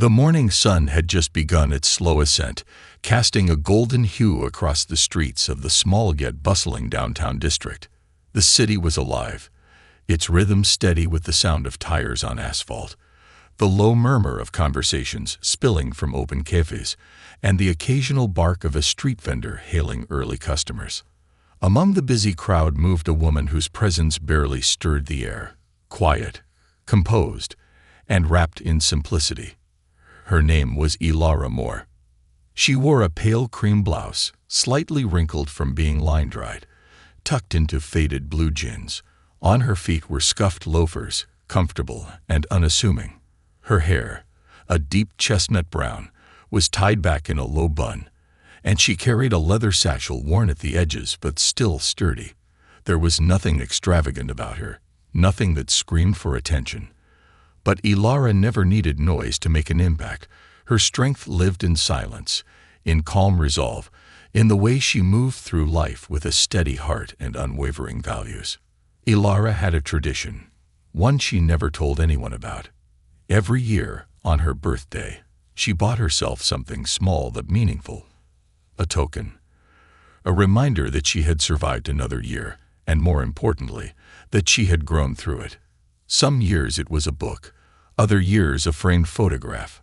The morning sun had just begun its slow ascent, casting a golden hue across the streets of the small yet bustling downtown district. The city was alive, its rhythm steady with the sound of tires on asphalt, the low murmur of conversations spilling from open cafes, and the occasional bark of a street vendor hailing early customers. Among the busy crowd moved a woman whose presence barely stirred the air, quiet, composed, and wrapped in simplicity. Her name was Ilara Moore. She wore a pale cream blouse, slightly wrinkled from being line-dried, tucked into faded blue jeans. On her feet were scuffed loafers, comfortable and unassuming. Her hair, a deep chestnut brown, was tied back in a low bun, and she carried a leather satchel worn at the edges but still sturdy. There was nothing extravagant about her, nothing that screamed for attention. But Ilara never needed noise to make an impact. Her strength lived in silence, in calm resolve, in the way she moved through life with a steady heart and unwavering values. Ilara had a tradition, one she never told anyone about. Every year, on her birthday, she bought herself something small but meaningful. A token. A reminder that she had survived another year, and more importantly, that she had grown through it. Some years it was a book, other years a framed photograph,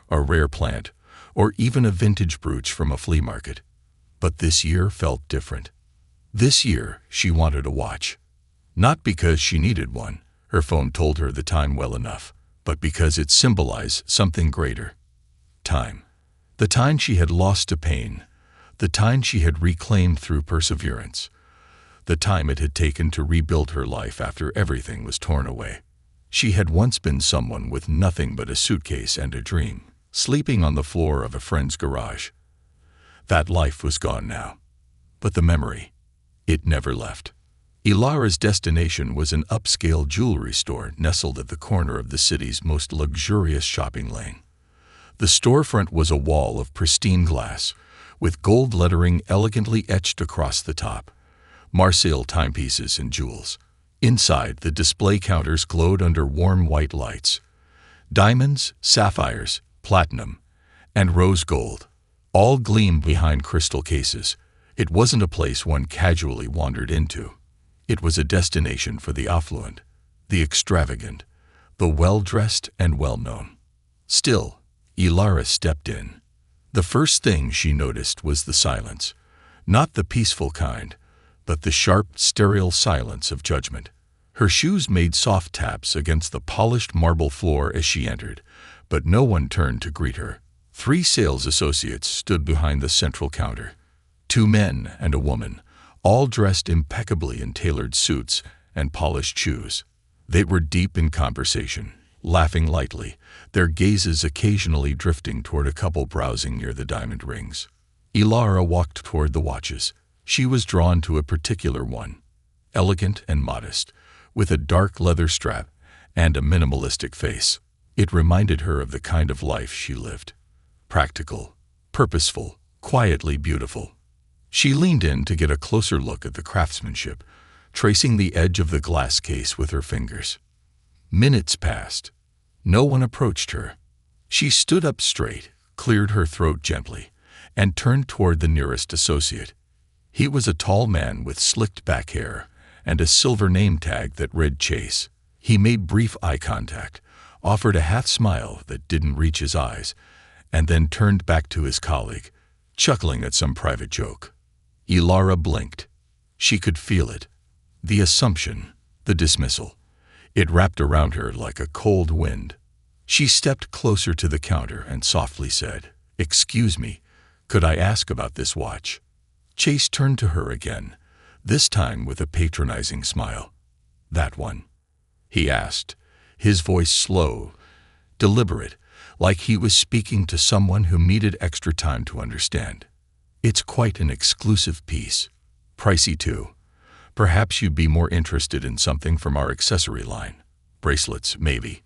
a rare plant, or even a vintage brooch from a flea market. But this year felt different. This year she wanted a watch. Not because she needed one, her phone told her the time well enough, but because it symbolized something greater. Time. The time she had lost to pain, the time she had reclaimed through perseverance, the time it had taken to rebuild her life after everything was torn away. She had once been someone with nothing but a suitcase and a dream, sleeping on the floor of a friend's garage. That life was gone now. But the memory, it never left. Ilara's destination was an upscale jewelry store nestled at the corner of the city's most luxurious shopping lane. The storefront was a wall of pristine glass, with gold lettering elegantly etched across the top, Marseille timepieces and jewels. Inside, the display counters glowed under warm white lights. Diamonds, sapphires, platinum, and rose gold all gleamed behind crystal cases. It wasn't a place one casually wandered into. It was a destination for the affluent, the extravagant, the well-dressed and well-known. Still, Ilara stepped in. The first thing she noticed was the silence, not the peaceful kind, but the sharp, sterile silence of judgment. Her shoes made soft taps against the polished marble floor as she entered, but no one turned to greet her. 3 sales associates stood behind the central counter. 2 men and a woman, all dressed impeccably in tailored suits and polished shoes. They were deep in conversation, laughing lightly, their gazes occasionally drifting toward a couple browsing near the diamond rings. Ilara walked toward the watches. She was drawn to a particular one, elegant and modest, with a dark leather strap and a minimalistic face. It reminded her of the kind of life she lived. Practical, purposeful, quietly beautiful. She leaned in to get a closer look at the craftsmanship, tracing the edge of the glass case with her fingers. Minutes passed. No one approached her. She stood up straight, cleared her throat gently, and turned toward the nearest associate. He was a tall man with slicked back hair and a silver name tag that read Chase. He made brief eye contact, offered a half smile that didn't reach his eyes, and then turned back to his colleague, chuckling at some private joke. Ilara blinked. She could feel it. The assumption, the dismissal. It wrapped around her like a cold wind. She stepped closer to the counter and softly said, "Excuse me, could I ask about this watch?" Chase turned to her again, this time with a patronizing smile. "That one?" he asked, his voice slow, deliberate, like he was speaking to someone who needed extra time to understand. "It's quite an exclusive piece. Pricey too. Perhaps you'd be more interested in something from our accessory line. Bracelets, maybe."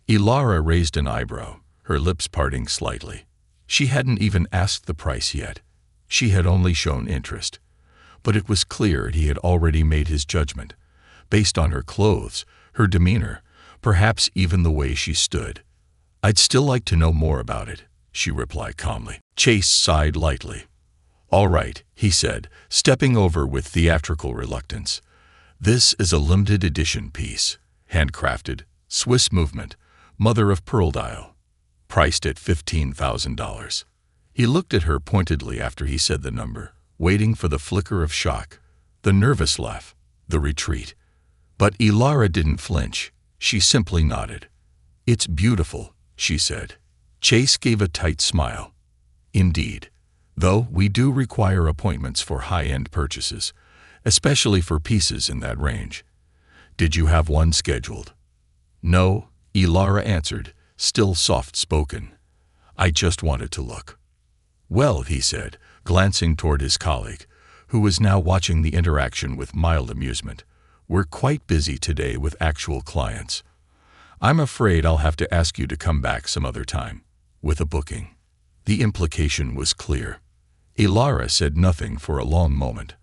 Ilara raised an eyebrow, her lips parting slightly. She hadn't even asked the price yet. She had only shown interest. But it was clear he had already made his judgment, based on her clothes, her demeanor, perhaps even the way she stood. "I'd still like to know more about it," she replied calmly. Chase sighed lightly. "All right," he said, stepping over with theatrical reluctance. "This is a limited edition piece, handcrafted, Swiss movement, mother of pearl dial, priced at $15,000. He looked at her pointedly after he said the number, waiting for the flicker of shock, the nervous laugh, the retreat. But Ilara didn't flinch. She simply nodded. "It's beautiful," she said. Chase gave a tight smile. "Indeed. Though we do require appointments for high-end purchases, especially for pieces in that range. Did you have one scheduled?" "No," Ilara answered, still soft-spoken. "I just wanted to look." "Well," he said, glancing toward his colleague, who was now watching the interaction with mild amusement, "we're quite busy today with actual clients. I'm afraid I'll have to ask you to come back some other time, with a booking." The implication was clear. Ilara said nothing for a long moment.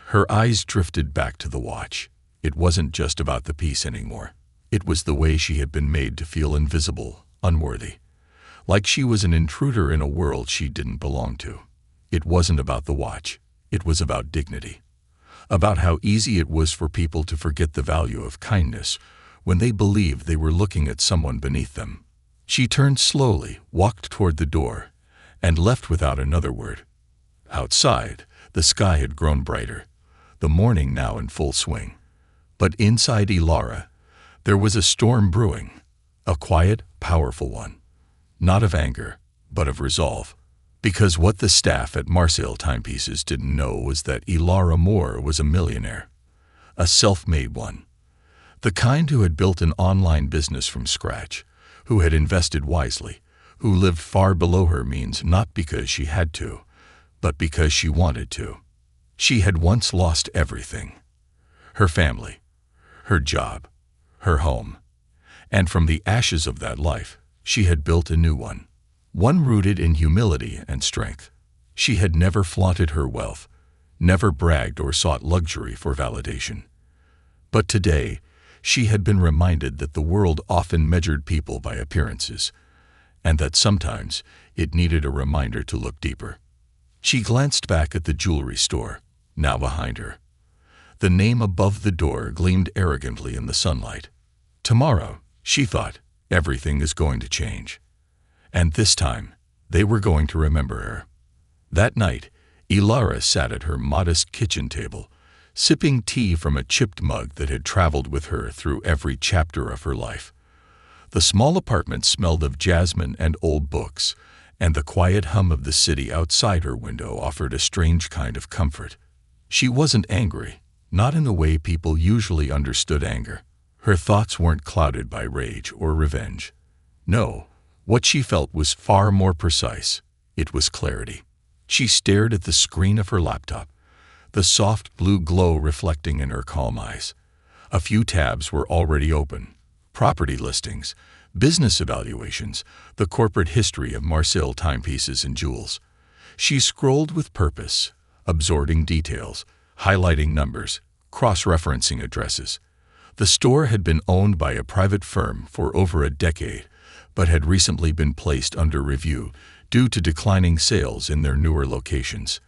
Her eyes drifted back to the watch. It wasn't just about the piece anymore. It was the way she had been made to feel invisible, unworthy. Like she was an intruder in a world she didn't belong to. It wasn't about the watch. It was about dignity. About how easy it was for people to forget the value of kindness when they believed they were looking at someone beneath them. She turned slowly, walked toward the door, and left without another word. Outside, the sky had grown brighter, the morning now in full swing. But inside Ilara, there was a storm brewing, a quiet, powerful one. Not of anger, but of resolve. Because what the staff at Marseille Timepieces didn't know was that Ilara Moore was a millionaire. A self-made one. The kind who had built an online business from scratch, who had invested wisely, who lived far below her means not because she had to, but because she wanted to. She had once lost everything. Her family, her job, her home. And from the ashes of that life, she had built a new one. One rooted in humility and strength. She had never flaunted her wealth, never bragged or sought luxury for validation. But today, she had been reminded that the world often measured people by appearances, and that sometimes it needed a reminder to look deeper. She glanced back at the jewelry store, now behind her. The name above the door gleamed arrogantly in the sunlight. Tomorrow, she thought, everything is going to change. And this time, they were going to remember her. That night, Ilara sat at her modest kitchen table, sipping tea from a chipped mug that had traveled with her through every chapter of her life. The small apartment smelled of jasmine and old books, and the quiet hum of the city outside her window offered a strange kind of comfort. She wasn't angry, not in the way people usually understood anger. Her thoughts weren't clouded by rage or revenge. No, what she felt was far more precise. It was clarity. She stared at the screen of her laptop, the soft blue glow reflecting in her calm eyes. A few tabs were already open. Property listings, business evaluations, the corporate history of Marseille Timepieces and Jewels. She scrolled with purpose, absorbing details, highlighting numbers, cross-referencing addresses. The store had been owned by a private firm for over a decade, but had recently been placed under review due to declining sales in their newer locations.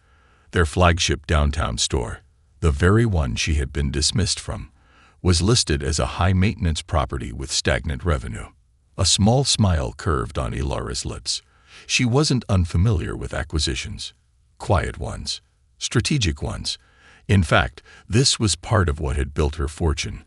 Their flagship downtown store, the very one she had been dismissed from, was listed as a high-maintenance property with stagnant revenue. A small smile curved on Ilara's lips. She wasn't unfamiliar with acquisitions. Quiet ones. Strategic ones. In fact, this was part of what had built her fortune,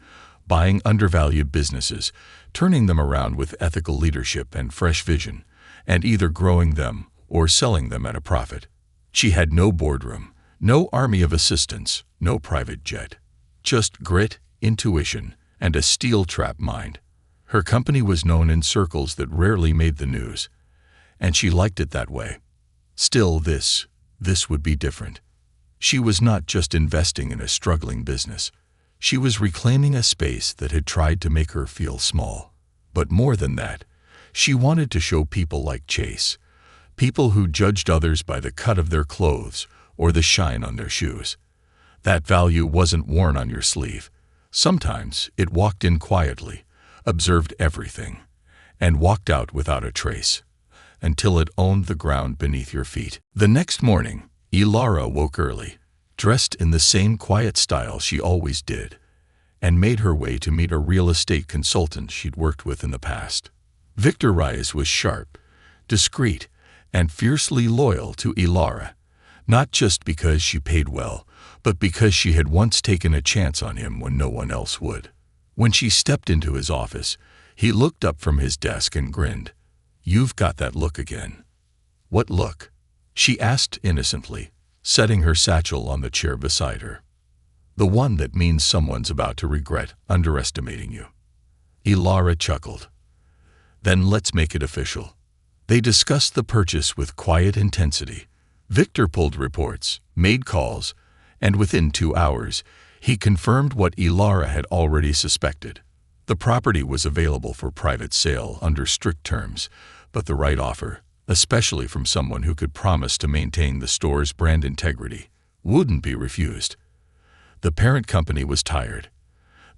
buying undervalued businesses, turning them around with ethical leadership and fresh vision, and either growing them or selling them at a profit. She had no boardroom, no army of assistants, no private jet. Just grit, intuition, and a steel-trap mind. Her company was known in circles that rarely made the news, and she liked it that way. Still, this would be different. She was not just investing in a struggling business. She was reclaiming a space that had tried to make her feel small. But more than that, she wanted to show people like Chase, people who judged others by the cut of their clothes or the shine on their shoes. That value wasn't worn on your sleeve. Sometimes it walked in quietly, observed everything, and walked out without a trace, until it owned the ground beneath your feet. The next morning, Ilara woke early, dressed in the same quiet style she always did, and made her way to meet a real estate consultant she'd worked with in the past. Victor Reyes was sharp, discreet, and fiercely loyal to Ilara, not just because she paid well, but because she had once taken a chance on him when no one else would. When she stepped into his office, he looked up from his desk and grinned. "You've got that look again." "What look?" she asked innocently, setting her satchel on the chair beside her. "The one that means someone's about to regret underestimating you." Ilara chuckled. "Then let's make it official." They discussed the purchase with quiet intensity. Victor pulled reports, made calls, and within 2 hours, he confirmed what Ilara had already suspected. The property was available for private sale under strict terms, but the right offer, especially from someone who could promise to maintain the store's brand integrity, wouldn't be refused. The parent company was tired.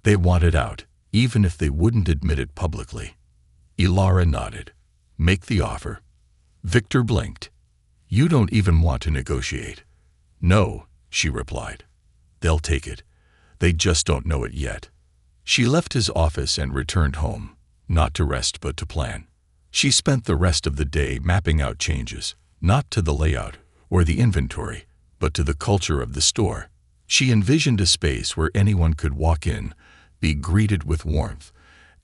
They wanted out, even if they wouldn't admit it publicly. Ilara nodded. "Make the offer." Victor blinked. "You don't even want to negotiate." "No," she replied. "They'll take it. They just don't know it yet." She left his office and returned home, not to rest but to plan. She spent the rest of the day mapping out changes, not to the layout or the inventory, but to the culture of the store. She envisioned a space where anyone could walk in, be greeted with warmth,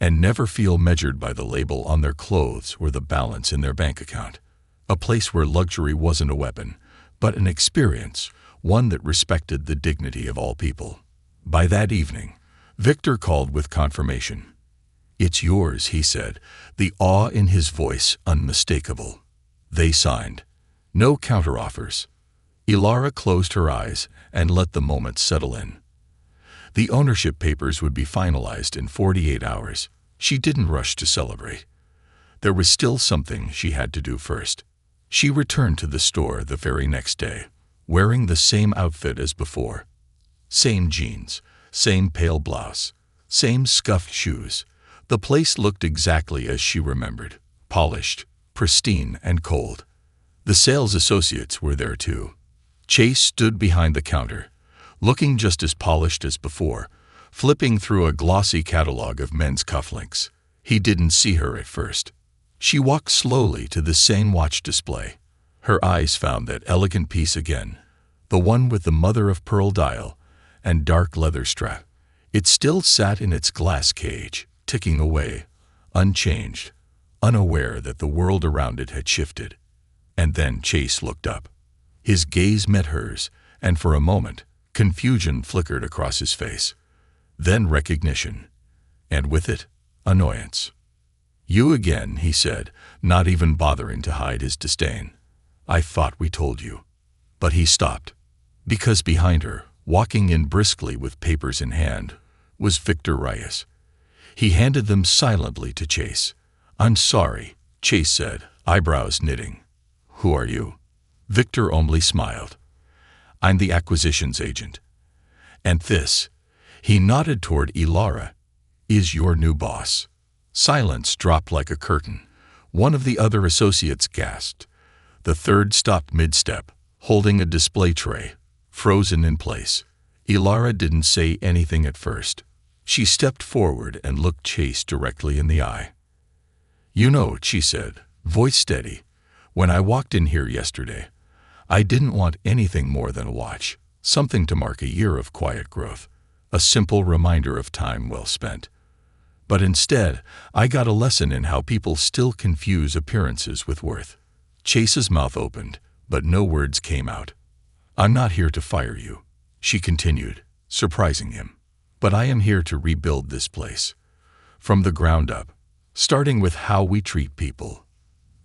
and never feel measured by the label on their clothes or the balance in their bank account. A place where luxury wasn't a weapon, but an experience, one that respected the dignity of all people. By that evening, Victor called with confirmation. "It's yours," he said, the awe in his voice unmistakable. They signed. No counteroffers. Ilara closed her eyes and let the moment settle in. The ownership papers would be finalized in 48 hours. She didn't rush to celebrate. There was still something she had to do first. She returned to the store the very next day, wearing the same outfit as before. Same jeans, same pale blouse, same scuffed shoes. The place looked exactly as she remembered, polished, pristine, and cold. The sales associates were there too. Chase stood behind the counter, looking just as polished as before, flipping through a glossy catalog of men's cufflinks. He didn't see her at first. She walked slowly to the same watch display. Her eyes found that elegant piece again, the one with the mother-of-pearl dial and dark leather strap. It still sat in its glass cage, ticking away, unchanged, unaware that the world around it had shifted. And then Chase looked up. His gaze met hers, and for a moment, confusion flickered across his face. Then recognition, and with it, annoyance. "You again," he said, not even bothering to hide his disdain. "I thought we told you." But he stopped, because behind her, walking in briskly with papers in hand, was Victor Reyes. He handed them silently to Chase. "I'm sorry," Chase said, eyebrows knitting. "Who are you?" Victor only smiled. "I'm the acquisitions agent. And this," he nodded toward Ilara, "is your new boss." Silence dropped like a curtain. One of the other associates gasped. The third stopped mid-step, holding a display tray, frozen in place. Ilara didn't say anything at first. She stepped forward and looked Chase directly in the eye. "You know," she said, voice steady, "when I walked in here yesterday, I didn't want anything more than a watch, something to mark a year of quiet growth, a simple reminder of time well spent. But instead, I got a lesson in how people still confuse appearances with worth." Chase's mouth opened, but no words came out. "I'm not here to fire you," she continued, surprising him. "But I am here to rebuild this place, from the ground up, starting with how we treat people."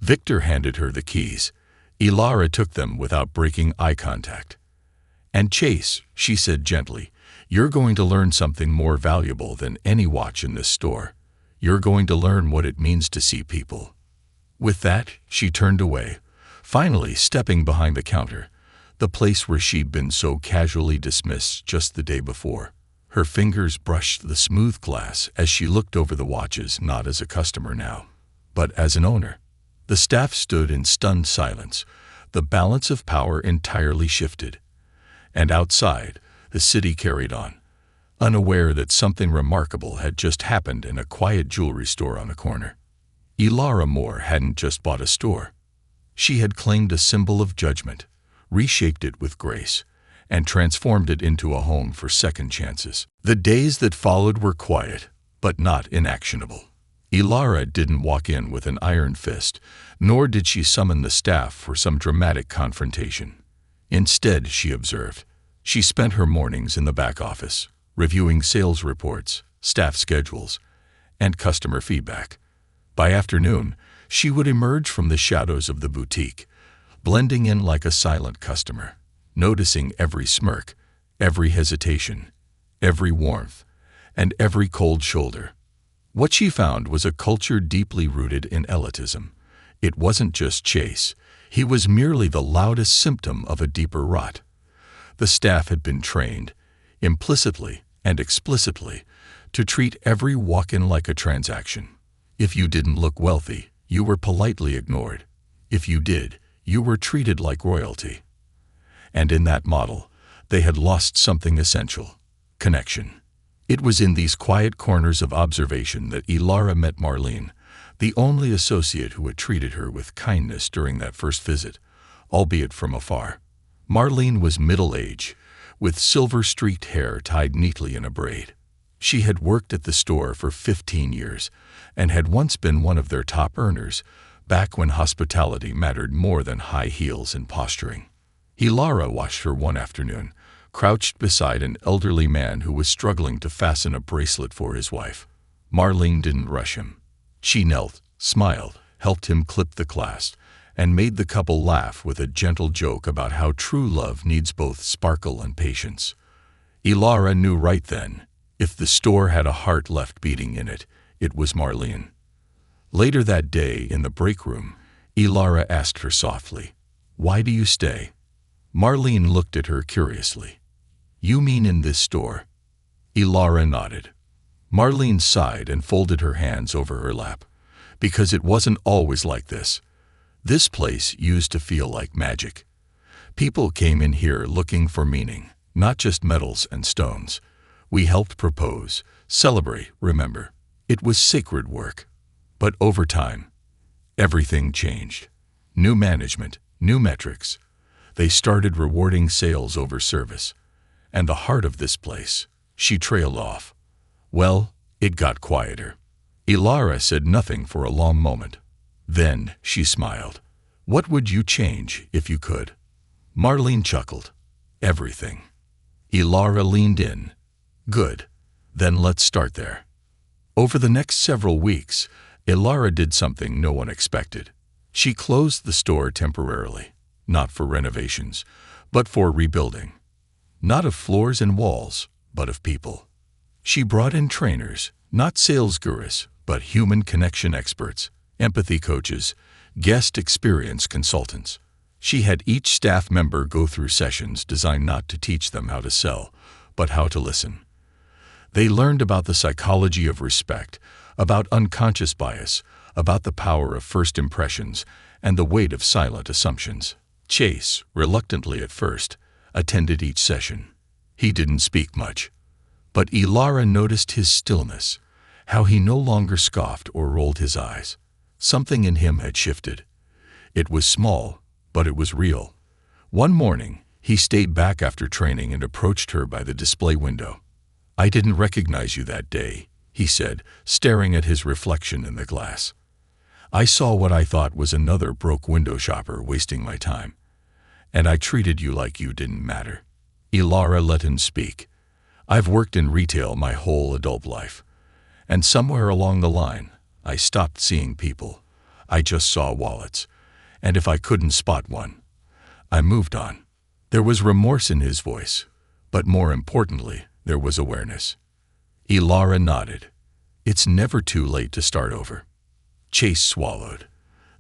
Victor handed her the keys. Ilara took them without breaking eye contact. "And Chase," she said gently, "you're going to learn something more valuable than any watch in this store. You're going to learn what it means to see people." With that, she turned away, finally stepping behind the counter, the place where she'd been so casually dismissed just the day before. Her fingers brushed the smooth glass as she looked over the watches, not as a customer now, but as an owner. The staff stood in stunned silence. The balance of power entirely shifted. And outside, the city carried on, unaware that something remarkable had just happened in a quiet jewelry store on the corner. Elara Moore hadn't just bought a store. She had claimed a symbol of judgment, reshaped it with grace, and transformed it into a home for second chances. The days that followed were quiet, but not inactionable. Elara didn't walk in with an iron fist, nor did she summon the staff for some dramatic confrontation. Instead, she observed, she spent her mornings in the back office, reviewing sales reports, staff schedules, and customer feedback. By afternoon, she would emerge from the shadows of the boutique, blending in like a silent customer, noticing every smirk, every hesitation, every warmth, and every cold shoulder. What she found was a culture deeply rooted in elitism. It wasn't just Chase. He was merely the loudest symptom of a deeper rot. The staff had been trained, implicitly and explicitly, to treat every walk-in like a transaction. If you didn't look wealthy, you were politely ignored. If you did, you were treated like royalty. And in that model, they had lost something essential: connection. It was in these quiet corners of observation that Elara met Marlene, the only associate who had treated her with kindness during that first visit, albeit from afar. Marlene was middle-aged, with silver-streaked hair tied neatly in a braid. She had worked at the store for 15 years and had once been one of their top earners, back when hospitality mattered more than high heels and posturing. Elara watched her one afternoon, crouched beside an elderly man who was struggling to fasten a bracelet for his wife. Marlene didn't rush him. She knelt, smiled, helped him clip the clasp, and made the couple laugh with a gentle joke about how true love needs both sparkle and patience. Elara knew right then, if the store had a heart left beating in it, it was Marlene. Later that day, in the break room, Elara asked her softly, "Why do you stay?" Marlene looked at her curiously. "You mean in this store?" Elara nodded. Marlene sighed and folded her hands over her lap. Because it wasn't always like this. This place used to feel like magic. People came in here looking for meaning, not just metals and stones. We helped propose, celebrate, remember. It was sacred work. But over time, everything changed. New management, new metrics. They started rewarding sales over service. And the heart of this place, she trailed off. Well, it got quieter. Elara said nothing for a long moment. Then she smiled. "What would you change if you could?" Marlene chuckled. "Everything." Elara leaned in. "Good. Then let's start there." Over the next several weeks, Elara did something no one expected. She closed the store temporarily, not for renovations, but for rebuilding. Not of floors and walls, but of people. She brought in trainers, not sales gurus, but human connection experts, empathy coaches, guest experience consultants. She had each staff member go through sessions designed not to teach them how to sell, but how to listen. They learned about the psychology of respect, about unconscious bias, about the power of first impressions, and the weight of silent assumptions. Chase, reluctantly at first, attended each session. He didn't speak much. But Elara noticed his stillness, how he no longer scoffed or rolled his eyes. Something in him had shifted. It was small, but it was real. One morning, he stayed back after training and approached her by the display window. "I didn't recognize you that day," he said, staring at his reflection in the glass. "I saw what I thought was another broke window shopper wasting my time. And I treated you like you didn't matter." Elara let him speak. "I've worked in retail my whole adult life. And somewhere along the line, I stopped seeing people. I just saw wallets. And if I couldn't spot one, I moved on." There was remorse in his voice, but more importantly, there was awareness. Elara nodded. "It's never too late to start over." Chase swallowed,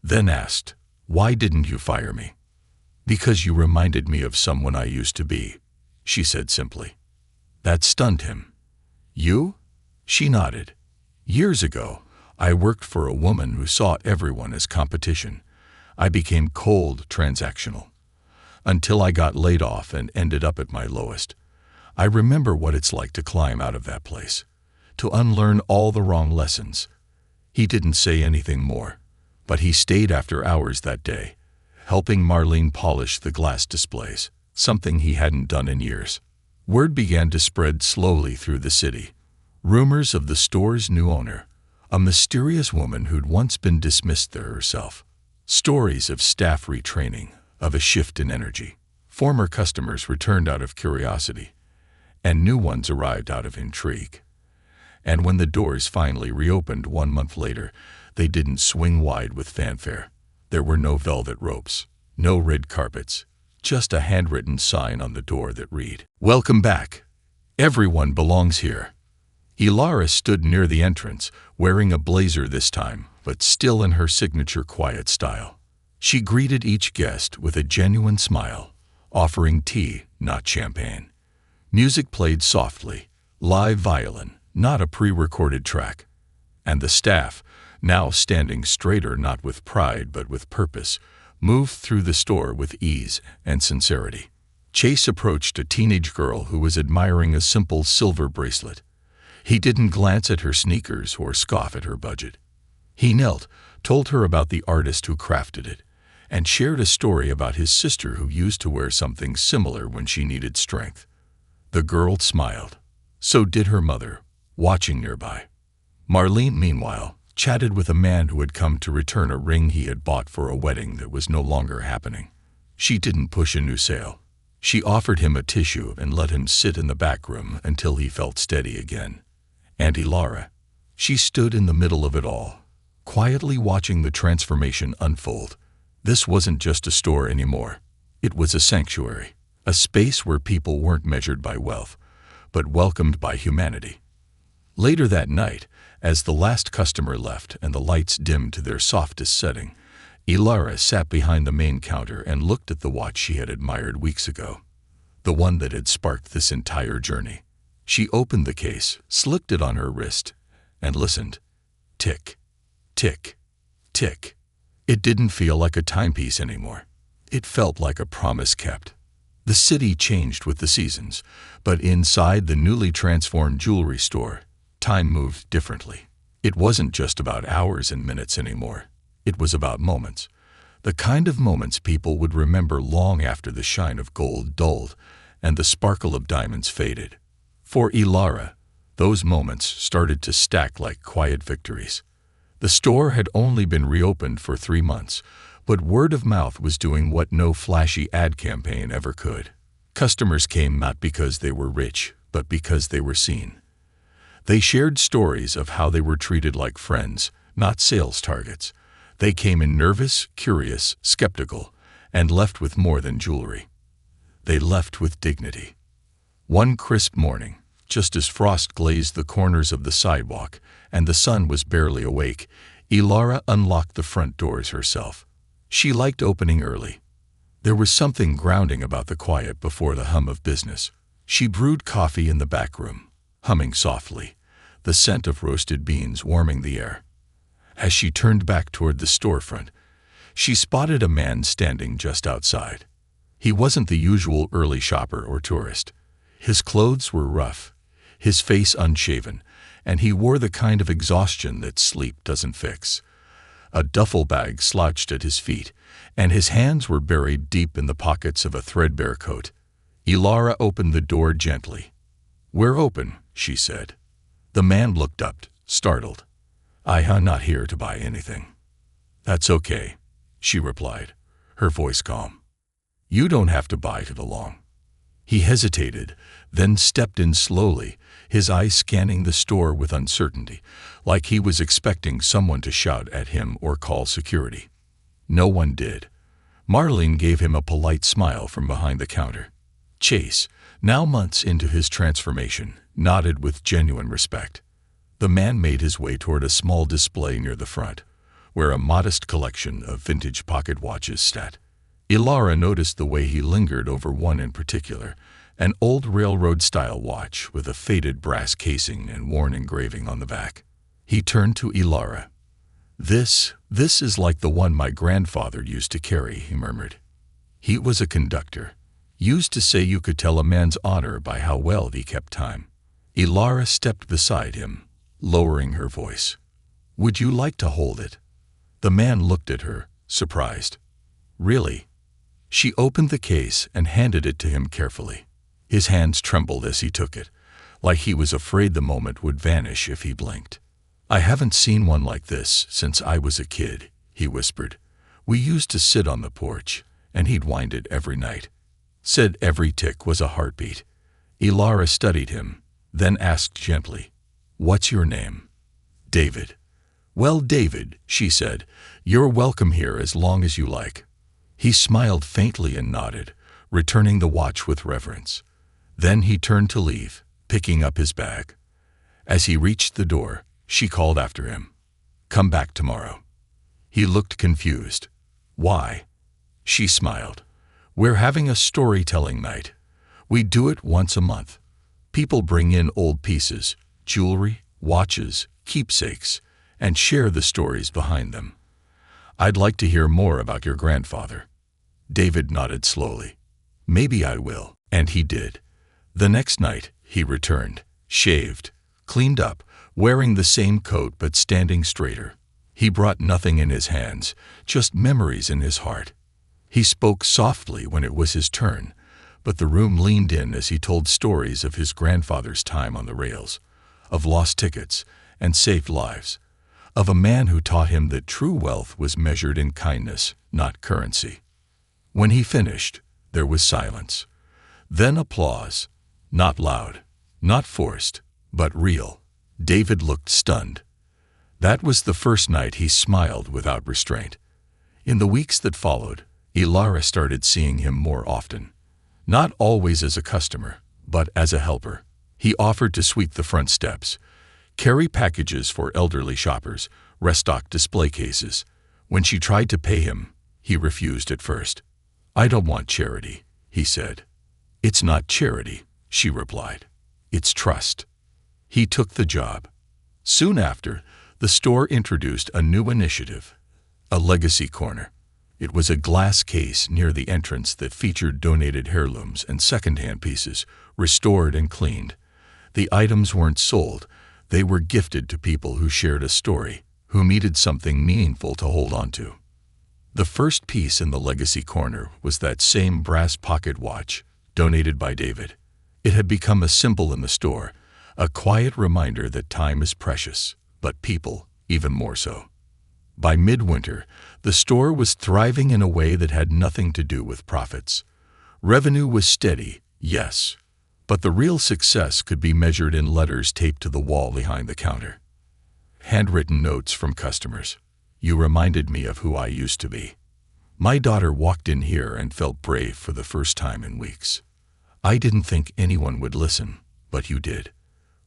then asked, "Why didn't you fire me?" "Because you reminded me of someone I used to be," she said simply. That stunned him. "You?" She nodded. "Years ago, I worked for a woman who saw everyone as competition. I became cold, transactional, until I got laid off and ended up at my lowest. I remember what it's like to climb out of that place, to unlearn all the wrong lessons. He didn't say anything more, but he stayed after hours that day, helping Marlene polish the glass displays, something he hadn't done in years. Word began to spread slowly through the city. Rumors of the store's new owner, a mysterious woman who'd once been dismissed there herself. Stories of staff retraining, of a shift in energy. Former customers returned out of curiosity, and new ones arrived out of intrigue. And when the doors finally reopened 1 month later, they didn't swing wide with fanfare. There were no velvet ropes, no red carpets, just a handwritten sign on the door that read, "Welcome back. Everyone belongs here." Ilara stood near the entrance, wearing a blazer this time, but still in her signature quiet style. She greeted each guest with a genuine smile, offering tea, not champagne. Music played softly, live violin, not a pre-recorded track. And the staff, now standing straighter not with pride but with purpose, moved through the store with ease and sincerity. Chase approached a teenage girl who was admiring a simple silver bracelet. He didn't glance at her sneakers or scoff at her budget. He knelt, told her about the artist who crafted it, and shared a story about his sister who used to wear something similar when she needed strength. The girl smiled. So did her mother, watching nearby. Marlene, meanwhile, chatted with a man who had come to return a ring he had bought for a wedding that was no longer happening. She didn't push a new sale. She offered him a tissue and let him sit in the back room until he felt steady again. And Ilara, she stood in the middle of it all, quietly watching the transformation unfold. This wasn't just a store anymore. It was a sanctuary, a space where people weren't measured by wealth, but welcomed by humanity. Later that night, as the last customer left and the lights dimmed to their softest setting, Ilara sat behind the main counter and looked at the watch she had admired weeks ago, the one that had sparked this entire journey. She opened the case, slipped it on her wrist, and listened. Tick, tick, tick. It didn't feel like a timepiece anymore. It felt like a promise kept. The city changed with the seasons, but inside the newly transformed jewelry store, time moved differently. It wasn't just about hours and minutes anymore. It was about moments. The kind of moments people would remember long after the shine of gold dulled and the sparkle of diamonds faded. For Ilara, those moments started to stack like quiet victories. The store had only been reopened for 3 months, but word of mouth was doing what no flashy ad campaign ever could. Customers came not because they were rich, but because they were seen. They shared stories of how they were treated like friends, not sales targets. They came in nervous, curious, skeptical, and left with more than jewelry. They left with dignity. One crisp morning, just as frost glazed the corners of the sidewalk and the sun was barely awake, Ilara unlocked the front doors herself. She liked opening early. There was something grounding about the quiet before the hum of business. She brewed coffee in the back room, humming softly, the scent of roasted beans warming the air. As she turned back toward the storefront, she spotted a man standing just outside. He wasn't the usual early shopper or tourist. His clothes were rough, his face unshaven, and he wore the kind of exhaustion that sleep doesn't fix. A duffel bag slouched at his feet, and his hands were buried deep in the pockets of a threadbare coat. Ilara opened the door gently. "We're open," she said. The man looked up, startled. "I'm not here to buy anything." "That's okay," she replied, her voice calm. "You don't have to buy it along." He hesitated, then stepped in slowly, his eyes scanning the store with uncertainty, like he was expecting someone to shout at him or call security. No one did. Marlene gave him a polite smile from behind the counter. Chase, now months into his transformation, nodded with genuine respect. The man made his way toward a small display near the front, where a modest collection of vintage pocket watches sat. Ilara noticed the way he lingered over one in particular, an old railroad-style watch with a faded brass casing and worn engraving on the back. He turned to Ilara. This is like the one my grandfather used to carry," he murmured. "He was a conductor. Used to say you could tell a man's honor by how well he kept time." Ilara stepped beside him, lowering her voice. "Would you like to hold it?" The man looked at her, surprised. "Really?" She opened the case and handed it to him carefully. His hands trembled as he took it, like he was afraid the moment would vanish if he blinked. "I haven't seen one like this since I was a kid," he whispered. "We used to sit on the porch, and he'd wind it every night. Said every tick was a heartbeat." Ilara studied him, then asked gently, "What's your name?" "David." "Well, David," she said, "you're welcome here as long as you like." He smiled faintly and nodded, returning the watch with reverence. Then he turned to leave, picking up his bag. As he reached the door, she called after him, "Come back tomorrow." He looked confused. "Why?" She smiled. "We're having a storytelling night. We do it once a month. People bring in old pieces, jewelry, watches, keepsakes, and share the stories behind them. I'd like to hear more about your grandfather." David nodded slowly. "Maybe I will." And he did. The next night, he returned, shaved, cleaned up, wearing the same coat but standing straighter. He brought nothing in his hands, just memories in his heart. He spoke softly when it was his turn, but the room leaned in as he told stories of his grandfather's time on the rails, of lost tickets and saved lives, of a man who taught him that true wealth was measured in kindness, not currency. When he finished, there was silence. Then applause, not loud, not forced, but real. David looked stunned. That was the first night he smiled without restraint. In the weeks that followed, Ilara started seeing him more often. Not always as a customer, but as a helper. He offered to sweep the front steps, carry packages for elderly shoppers, restock display cases. When she tried to pay him, he refused at first. "I don't want charity," he said. "It's not charity," she replied. "It's trust." He took the job. Soon after, the store introduced a new initiative, a legacy corner. It was a glass case near the entrance that featured donated heirlooms and second-hand pieces, restored and cleaned. The items weren't sold. They were gifted to people who shared a story, who needed something meaningful to hold on to. The first piece in the legacy corner was that same brass pocket watch, donated by David. It had become a symbol in the store, a quiet reminder that time is precious, but people even more so. By midwinter, the store was thriving in a way that had nothing to do with profits. Revenue was steady, yes, but the real success could be measured in letters taped to the wall behind the counter. Handwritten notes from customers. "You reminded me of who I used to be. My daughter walked in here and felt brave for the first time in weeks. I didn't think anyone would listen, but you did."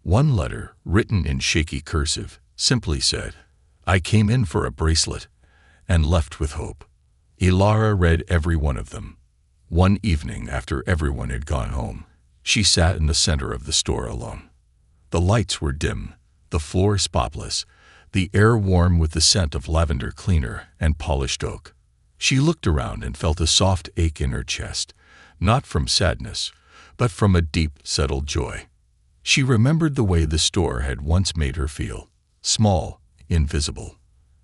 One letter, written in shaky cursive, simply said, "I came in for a bracelet and left with hope." Ilara read every one of them. One evening, after everyone had gone home, she sat in the center of the store alone. The lights were dim, the floor spotless, the air warm with the scent of lavender cleaner and polished oak. She looked around and felt a soft ache in her chest, not from sadness, but from a deep, settled joy. She remembered the way the store had once made her feel, small, invisible.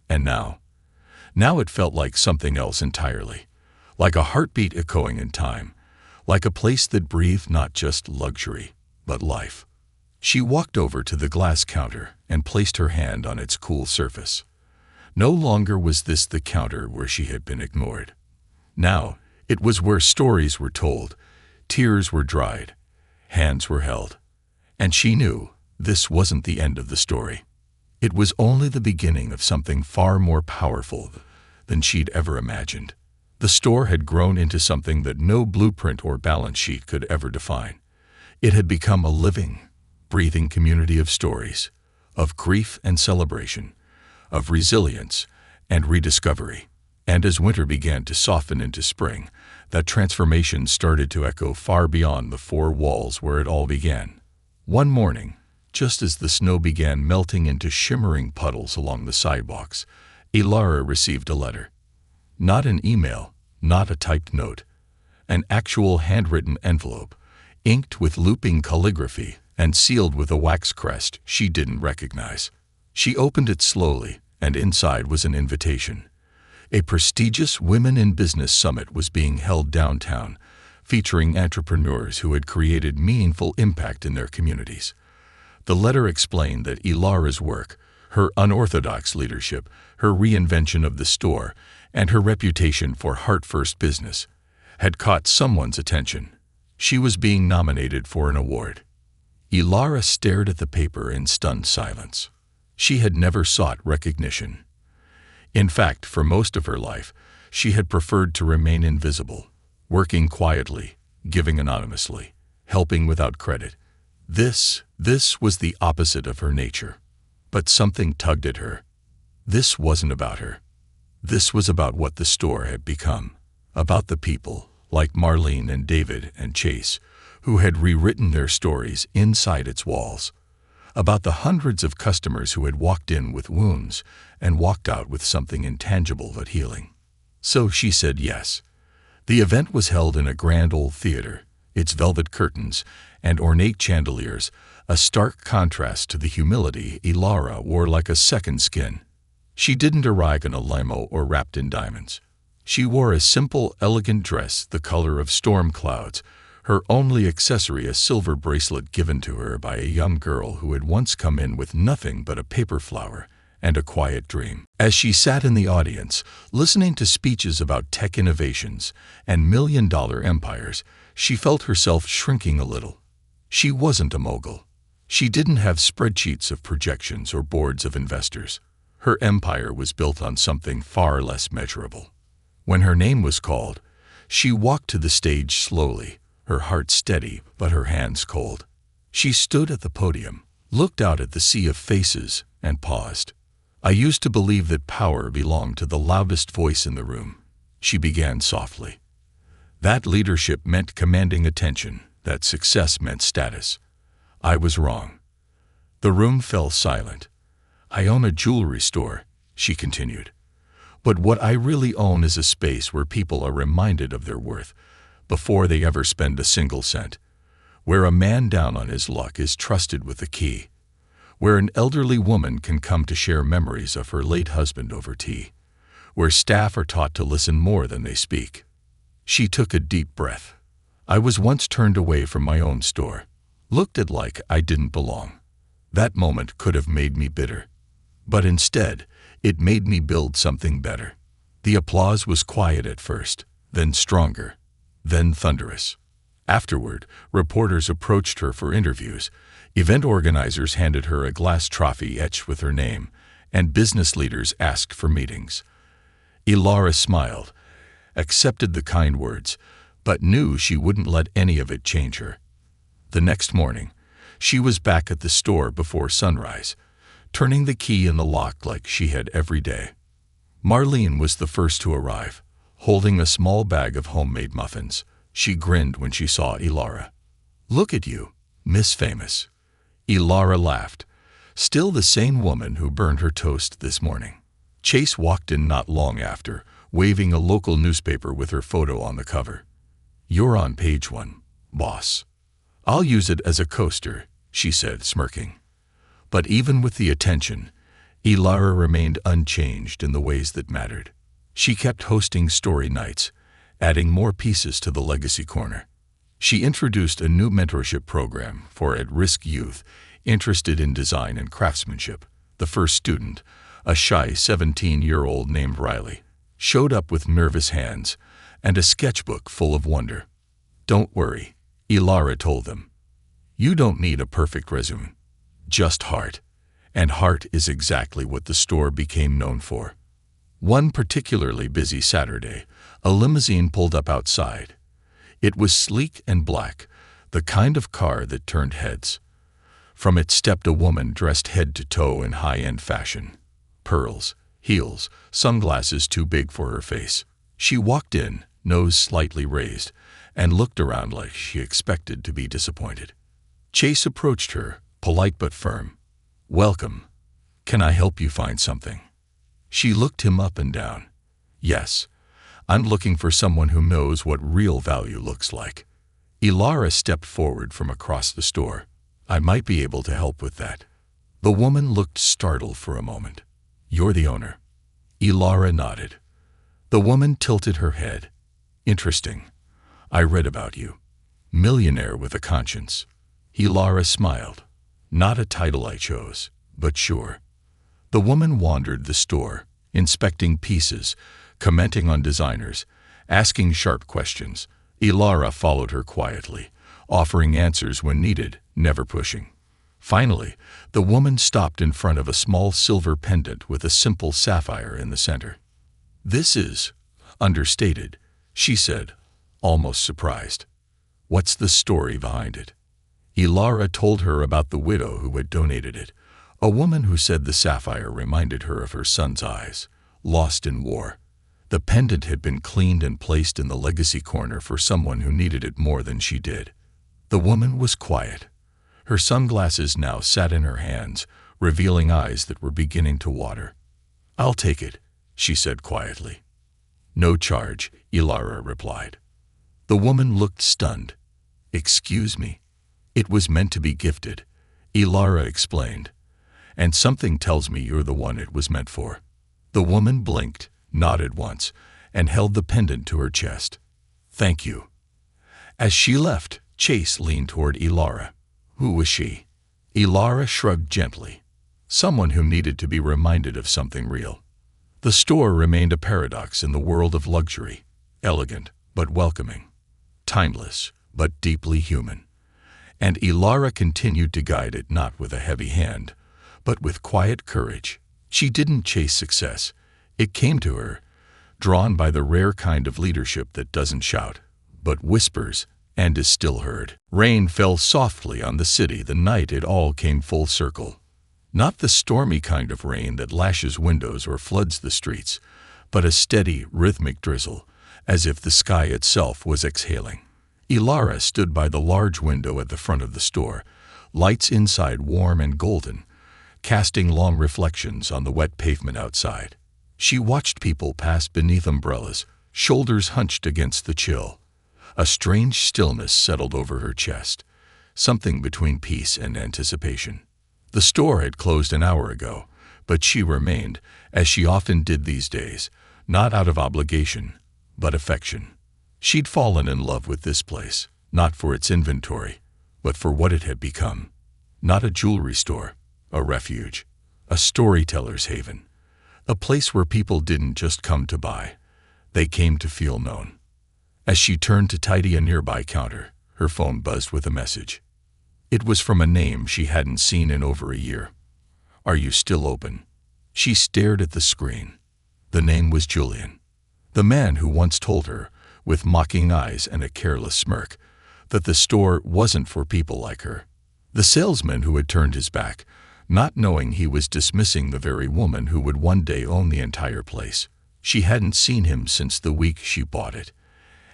And now it felt like something else entirely, like a heartbeat echoing in time, like a place that breathed not just luxury, but life. She walked over to the glass counter and placed her hand on its cool surface. No longer was this the counter where she had been ignored. Now, it was where stories were told, tears were dried, hands were held. And she knew this wasn't the end of the story. It was only the beginning of something far more powerful than she'd ever imagined. The store had grown into something that no blueprint or balance sheet could ever define. It had become a living, breathing community of stories, of grief and celebration, of resilience and rediscovery. And as winter began to soften into spring, that transformation started to echo far beyond the four walls where it all began. One morning, Just as the snow began melting into shimmering puddles along the sidewalks, Ilara received a letter. Not an email, not a typed note. An actual handwritten envelope, inked with looping calligraphy and sealed with a wax crest she didn't recognize. She opened it slowly, and inside was an invitation. A prestigious Women in Business Summit was being held downtown, featuring entrepreneurs who had created meaningful impact in their communities. The letter explained that Ilara's work, her unorthodox leadership, her reinvention of the store, and her reputation for heart-first business had caught someone's attention. She was being nominated for an award. Ilara stared at the paper in stunned silence. She had never sought recognition. In fact, for most of her life, she had preferred to remain invisible, working quietly, giving anonymously, helping without credit. This was the opposite of her nature. But something tugged at her. This wasn't about her. This was about what the store had become, about the people, like Marlene and David and Chase, who had rewritten their stories inside its walls, about the hundreds of customers who had walked in with wounds and walked out with something intangible but healing. So she said yes. The event was held in a grand old theater, its velvet curtains and ornate chandeliers, a stark contrast to the humility Ilara wore like a second skin. She didn't arrive in a limo or wrapped in diamonds. She wore a simple, elegant dress the color of storm clouds, her only accessory a silver bracelet given to her by a young girl who had once come in with nothing but a paper flower and a quiet dream. As she sat in the audience, listening to speeches about tech innovations and million-dollar empires, she felt herself shrinking a little. She wasn't a mogul. She didn't have spreadsheets of projections or boards of investors. Her empire was built on something far less measurable. When her name was called, she walked to the stage slowly, her heart steady but her hands cold. She stood at the podium, looked out at the sea of faces, and paused. "I used to believe that power belonged to the loudest voice in the room," she began softly. "That leadership meant commanding attention, that success meant status. I was wrong." The room fell silent. "I own a jewelry store," she continued. "But what I really own is a space where people are reminded of their worth before they ever spend a single cent, where a man down on his luck is trusted with the key, where an elderly woman can come to share memories of her late husband over tea, where staff are taught to listen more than they speak." She took a deep breath. "I was once turned away from my own store, looked at like I didn't belong. That moment could have made me bitter. But instead, it made me build something better." The applause was quiet at first, then stronger, then thunderous. Afterward, reporters approached her for interviews, event organizers handed her a glass trophy etched with her name, and business leaders asked for meetings. Ilara smiled, accepted the kind words, but knew she wouldn't let any of it change her. The next morning, she was back at the store before sunrise, turning the key in the lock like she had every day. Marlene was the first to arrive, holding a small bag of homemade muffins. She grinned when she saw Ilara. "Look at you, Miss Famous." Ilara laughed, still the same woman who burned her toast this morning. Chase walked in not long after, waving a local newspaper with her photo on the cover. "You're on page 1, boss." "I'll use it as a coaster," she said, smirking. But even with the attention, Ilara remained unchanged in the ways that mattered. She kept hosting story nights, adding more pieces to the legacy corner. She introduced a new mentorship program for at-risk youth interested in design and craftsmanship. The first student, a shy 17-year-old named Riley, showed up with nervous hands and a sketchbook full of wonder. "Don't worry," Ilara told them. "You don't need a perfect resume, just heart." And heart is exactly what the store became known for. One particularly busy Saturday, a limousine pulled up outside. It was sleek and black, the kind of car that turned heads. From it stepped a woman dressed head to toe in high-end fashion. Pearls, heels, sunglasses too big for her face. She walked in, nose slightly raised, and looked around like she expected to be disappointed. Chase approached her, polite but firm. "Welcome. Can I help you find something?" She looked him up and down. "Yes, I'm looking for someone who knows what real value looks like." Ilara stepped forward from across the store. "I might be able to help with that." The woman looked startled for a moment. "You're the owner?" Ilara nodded. The woman tilted her head. "Interesting. I read about you. Millionaire with a conscience." Ilara smiled. "Not a title I chose, but sure." The woman wandered the store, inspecting pieces, commenting on designers, asking sharp questions. Ilara followed her quietly, offering answers when needed, never pushing. Finally, the woman stopped in front of a small silver pendant with a simple sapphire in the center. "This is understated," she said, almost surprised. "What's the story behind it?" Ilara told her about the widow who had donated it, a woman who said the sapphire reminded her of her son's eyes, lost in war. The pendant had been cleaned and placed in the legacy corner for someone who needed it more than she did. The woman was quiet. Her sunglasses now sat in her hands, revealing eyes that were beginning to water. "I'll take it," she said quietly. "No charge," Ilara replied. The woman looked stunned. "Excuse me?" "It was meant to be gifted," Ilara explained. "And something tells me you're the one it was meant for." The woman blinked, nodded once, and held the pendant to her chest. "Thank you." As she left, Chase leaned toward Ilara. Who was she? Ilara shrugged gently. Someone who needed to be reminded of something real. The store remained a paradox in the world of luxury, elegant but welcoming, timeless but deeply human. And Ilara continued to guide it not with a heavy hand, but with quiet courage. She didn't chase success. It came to her, drawn by the rare kind of leadership that doesn't shout, but whispers and is still heard. Rain fell softly on the city the night it all came full circle. Not the stormy kind of rain that lashes windows or floods the streets, but a steady, rhythmic drizzle, as if the sky itself was exhaling. Ilara stood by the large window at the front of the store, lights inside warm and golden, casting long reflections on the wet pavement outside. She watched people pass beneath umbrellas, shoulders hunched against the chill. A strange stillness settled over her chest, something between peace and anticipation. The store had closed an hour ago, but she remained, as she often did these days, not out of obligation, but affection. She'd fallen in love with this place, not for its inventory, but for what it had become. Not a jewelry store, a refuge, a storyteller's haven, a place where people didn't just come to buy, they came to feel known. As she turned to tidy a nearby counter, her phone buzzed with a message. It was from a name she hadn't seen in over a year. "Are you still open?" She stared at the screen. The name was Julian, the man who once told her, with mocking eyes and a careless smirk, that the store wasn't for people like her. The salesman who had turned his back, not knowing he was dismissing the very woman who would one day own the entire place. She hadn't seen him since the week she bought it.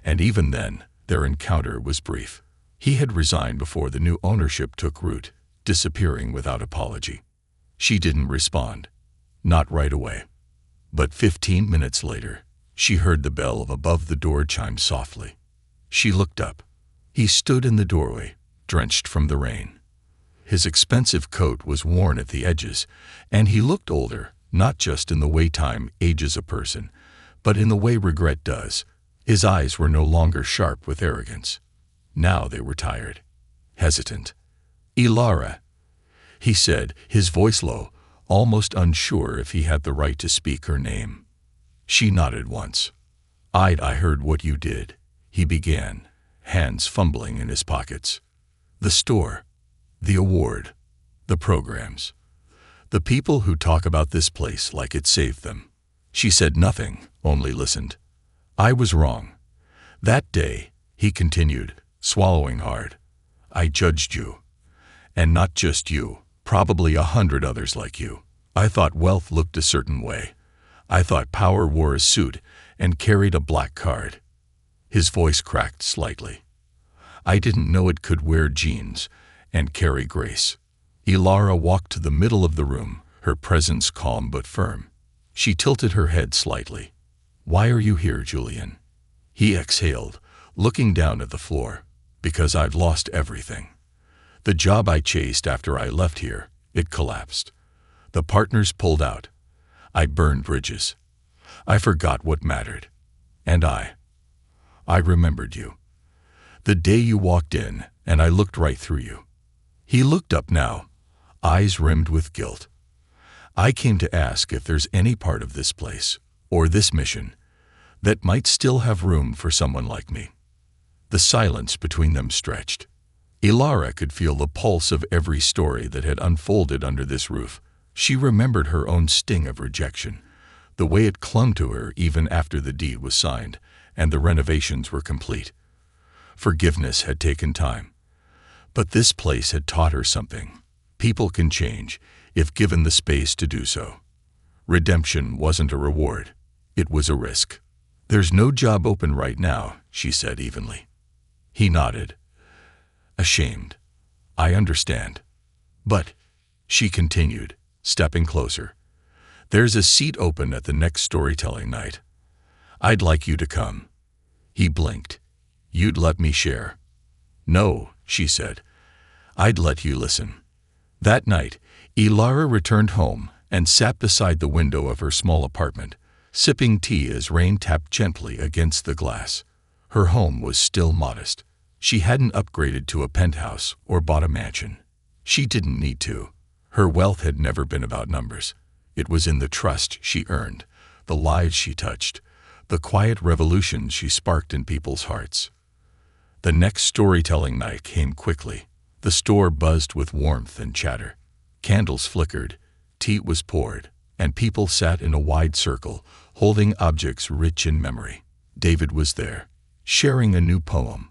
And even then, their encounter was brief. He had resigned before the new ownership took root, disappearing without apology. She didn't respond. Not right away. But 15 minutes later, she heard the bell above the door chime softly. She looked up. He stood in the doorway, drenched from the rain. His expensive coat was worn at the edges, and he looked older, not just in the way time ages a person, but in the way regret does. His eyes were no longer sharp with arrogance. Now they were tired, hesitant. "Ilara," he said, his voice low, almost unsure if he had the right to speak her name. She nodded once. I heard what you did," he began, hands fumbling in his pockets. "The store, the award, the programs, the people who talk about this place like it saved them." She said nothing, only listened. "I was wrong. That day," he continued, swallowing hard, "I judged you. And not just you, probably 100 others like you. I thought wealth looked a certain way. I thought power wore a suit and carried a black card." His voice cracked slightly. "I didn't know it could wear jeans and carry grace. Ilara walked to the middle of the room, her presence calm but firm. She tilted her head slightly. "Why are you here, Julian?" He exhaled, looking down at the floor. "Because I've lost everything. The job I chased after I left here, it collapsed. The partners pulled out. I burned bridges. I forgot what mattered. And I remembered you. The day you walked in, and I looked right through you." He looked up now, eyes rimmed with guilt. "I came to ask if there's any part of this place, or this mission, that might still have room for someone like me." The silence between them stretched. Ilara could feel the pulse of every story that had unfolded under this roof. She remembered her own sting of rejection, the way it clung to her even after the deed was signed and the renovations were complete. Forgiveness had taken time. But this place had taught her something. People can change if given the space to do so. Redemption wasn't a reward. It was a risk. "There's no job open right now," she said evenly. He nodded. Ashamed. "I understand. But," she continued, stepping closer, "there's a seat open at the next storytelling night. I'd like you to come." He blinked. "You'd let me share?" "No," she said. "I'd let you listen." That night, Ilara returned home and sat beside the window of her small apartment, sipping tea as rain tapped gently against the glass. Her home was still modest. She hadn't upgraded to a penthouse or bought a mansion. She didn't need to. Her wealth had never been about numbers. It was in the trust she earned, the lives she touched, the quiet revolutions she sparked in people's hearts. The next storytelling night came quickly. The store buzzed with warmth and chatter. Candles flickered, tea was poured, and people sat in a wide circle, holding objects rich in memory. David was there, sharing a new poem.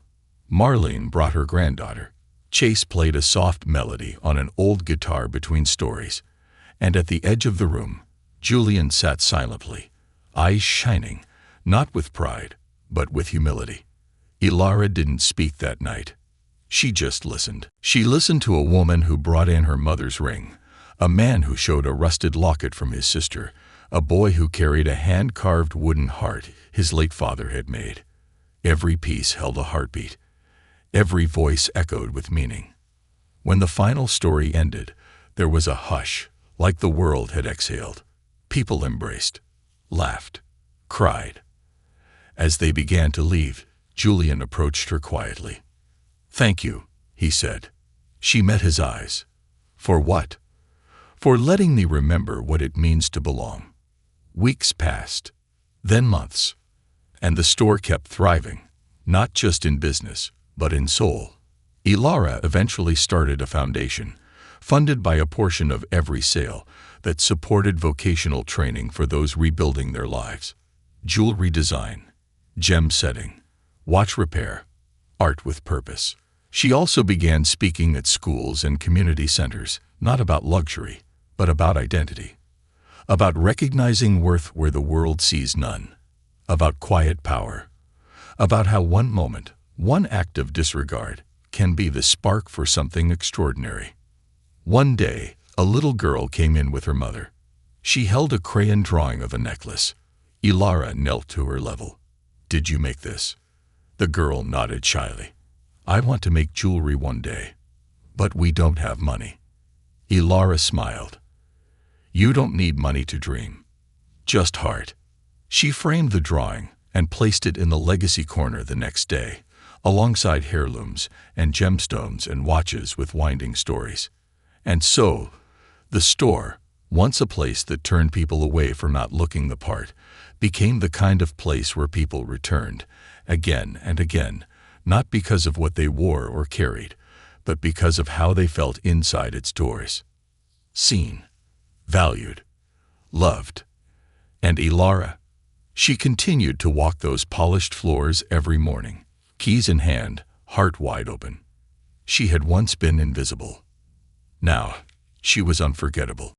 Marlene brought her granddaughter. Chase played a soft melody on an old guitar between stories. And at the edge of the room, Julian sat silently, eyes shining, not with pride, but with humility. Ilara didn't speak that night. She just listened. She listened to a woman who brought in her mother's ring, a man who showed a rusted locket from his sister, a boy who carried a hand-carved wooden heart his late father had made. Every piece held a heartbeat. Every voice echoed with meaning. When the final story ended, there was a hush, like the world had exhaled. People embraced, laughed, cried. As they began to leave, Julian approached her quietly. "Thank you," he said. She met his eyes. "For what?" "For letting me remember what it means to belong." Weeks passed, then months, and the store kept thriving, not just in business, but in soul. Ilara eventually started a foundation, funded by a portion of every sale, that supported vocational training for those rebuilding their lives. Jewelry design, gem setting, watch repair, art with purpose. She also began speaking at schools and community centers, not about luxury, but about identity. About recognizing worth where the world sees none. About quiet power. About how one moment, one act of disregard, can be the spark for something extraordinary. One day, a little girl came in with her mother. She held a crayon drawing of a necklace. Ilara knelt to her level. "Did you make this?" The girl nodded shyly. "I want to make jewelry one day, but we don't have money." Ilara smiled. "You don't need money to dream, just heart." She framed the drawing and placed it in the legacy corner the next day, alongside heirlooms and gemstones and watches with winding stories. And so, the store, once a place that turned people away for not looking the part, became the kind of place where people returned, again and again, not because of what they wore or carried, but because of how they felt inside its doors. Seen, valued, loved. And Ilara, she continued to walk those polished floors every morning, keys in hand, heart wide open. She had once been invisible. Now, she was unforgettable.